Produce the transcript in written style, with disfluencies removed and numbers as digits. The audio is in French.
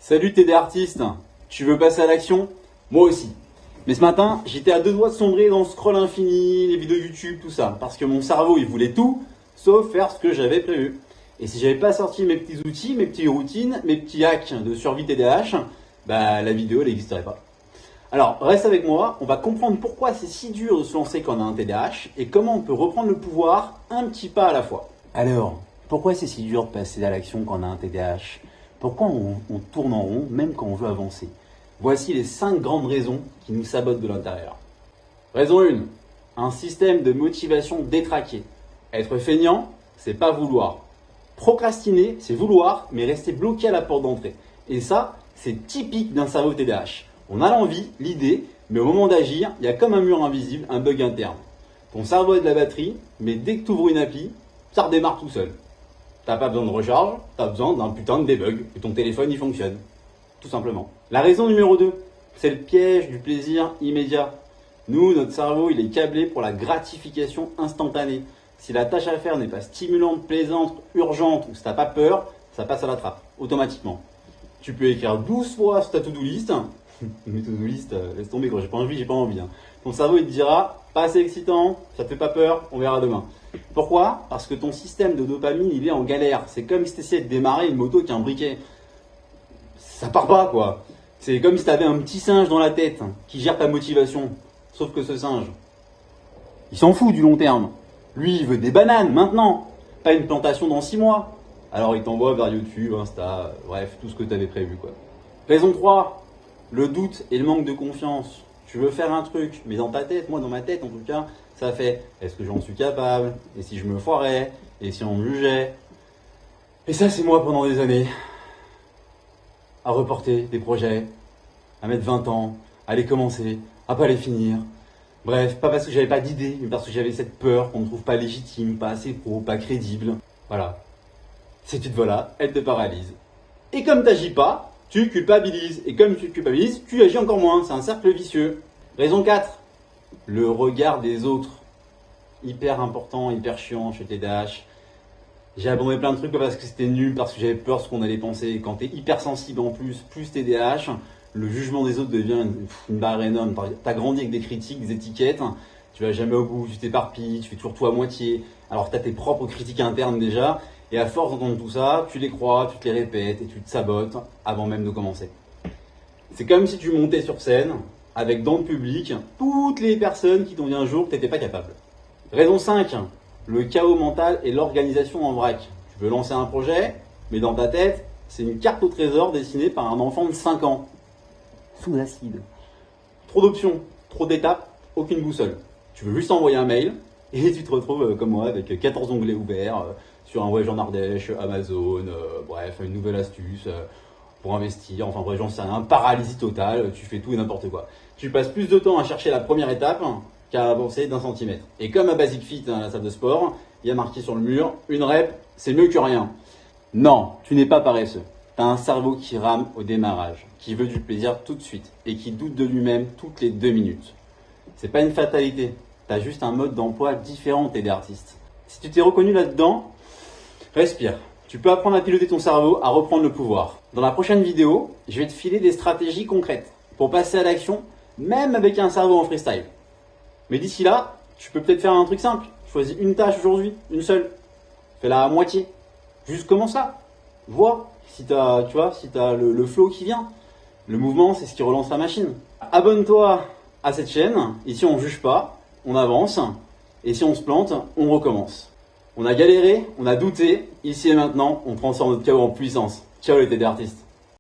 Salut TD artiste, tu veux passer à l'action? Moi aussi. Mais ce matin, j'étais à deux doigts de sombrer dans le scroll infini, les vidéos YouTube, tout ça. Parce que mon cerveau, il voulait tout, sauf faire ce que j'avais prévu. Et si j'avais pas sorti mes petits outils, mes petites routines, mes petits hacks de survie TDAH, bah la vidéo, elle n'existerait pas. Alors, reste avec moi, on va comprendre pourquoi c'est si dur de se lancer quand on a un TDAH et comment on peut reprendre le pouvoir un petit pas à la fois. Alors, pourquoi c'est si dur de passer à l'action quand on a un TDAH? Pourquoi on tourne en rond même quand on veut avancer? Voici les 5 grandes raisons qui nous sabotent de l'intérieur. Raison 1, un système de motivation détraqué. Être feignant, c'est pas vouloir. Procrastiner, c'est vouloir, mais rester bloqué à la porte d'entrée. Et ça, c'est typique d'un cerveau TDAH. On a l'envie, l'idée, mais au moment d'agir, il y a comme un mur invisible, un bug interne. Ton cerveau a de la batterie, mais dès que tu ouvres une appli, ça redémarre tout seul. T'as pas besoin de recharge, t'as besoin d'un putain de debug, et ton téléphone il fonctionne. Tout simplement. La raison numéro 2, c'est le piège du plaisir immédiat. Nous, notre cerveau, il est câblé pour la gratification instantanée. Si la tâche à faire n'est pas stimulante, plaisante, urgente, ou si t'as pas peur, ça passe à la trappe, automatiquement. Tu peux écrire 12 fois sur ta to-do list. Mais to-do list, laisse tomber, quand j'ai pas envie. Ton cerveau, il te dira, pas assez excitant, ça te fait pas peur, on verra demain. Pourquoi? Parce que ton système de dopamine, il est en galère. C'est comme si tu essayais de démarrer une moto qui a un briquet. Ça part pas, quoi. C'est comme si tu avais un petit singe dans la tête qui gère ta motivation. Sauf que ce singe, il s'en fout du long terme. Lui, il veut des bananes maintenant, pas une plantation dans 6 mois. Alors il t'envoie vers YouTube, Insta, bref, tout ce que tu avais prévu, quoi. Raison 3, le doute et le manque de confiance. Tu veux faire un truc, mais dans ta tête, moi dans ma tête en tout cas, ça fait est-ce que j'en suis capable? Et si je me foirais? Et si on me jugeait? Et ça, c'est moi pendant des années. À reporter des projets, à mettre 20 ans, à les commencer, à pas les finir. Bref, pas parce que j'avais pas d'idée, mais parce que j'avais cette peur qu'on ne trouve pas légitime, pas assez pro, pas crédible. Voilà. Si tu te vois là, elle te paralyse. Et comme t'agis pas, tu culpabilises. Et comme tu culpabilises, tu agis encore moins. C'est un cercle vicieux. Raison 4. Le regard des autres. Hyper important, hyper chiant chez TDAH. J'ai abandonné plein de trucs parce que c'était nul, parce que j'avais peur de ce qu'on allait penser. Et quand t'es hypersensible en plus TDAH, le jugement des autres devient une barrière énorme. T'as grandi avec des critiques, des étiquettes, tu vas jamais au bout, tu t'éparpilles, tu fais toujours tout à moitié. Alors t'as tes propres critiques internes déjà, et à force d'entendre tout ça, tu les crois, tu te les répètes et tu te sabotes avant même de commencer. C'est comme si tu montais sur scène, avec dans le public, toutes les personnes qui t'ont dit un jour que t'étais pas capable. Raison 5, le chaos mental et l'organisation en vrac. Tu veux lancer un projet, mais dans ta tête, c'est une carte au trésor dessinée par un enfant de 5 ans. Sous acide. Trop d'options, trop d'étapes, aucune boussole. Tu veux juste envoyer un mail et tu te retrouves comme moi avec 14 onglets ouverts sur un voyage en Ardèche, Amazon, bref, une nouvelle astuce pour investir, enfin bref, j'en sais rien, paralysie totale, tu fais tout et n'importe quoi. Tu passes plus de temps à chercher la première étape qu'à avancer d'1 centimètre. Et comme à Basic Fit, la salle de sport, il y a marqué sur le mur, une rep, c'est mieux que rien. Non, tu n'es pas paresseux. T'as un cerveau qui rame au démarrage, qui veut du plaisir tout de suite et qui doute de lui-même toutes les 2 minutes. C'est pas une fatalité, t'as juste un mode d'emploi différent TD artiste. Si tu t'es reconnu là-dedans, respire. Tu peux apprendre à piloter ton cerveau, à reprendre le pouvoir. Dans la prochaine vidéo, je vais te filer des stratégies concrètes pour passer à l'action, même avec un cerveau en freestyle. Mais d'ici là, tu peux peut-être faire un truc simple. Choisis une tâche aujourd'hui, une seule. Fais-la à moitié. Juste commence là. Vois si t'as, le flow qui vient. Le mouvement, c'est ce qui relance la machine. Abonne-toi à cette chaîne. Ici, on juge pas, on avance. Et si on se plante, on recommence. On a galéré, on a douté. Ici et maintenant, on transforme notre chaos en puissance. Ciao les TD artistes.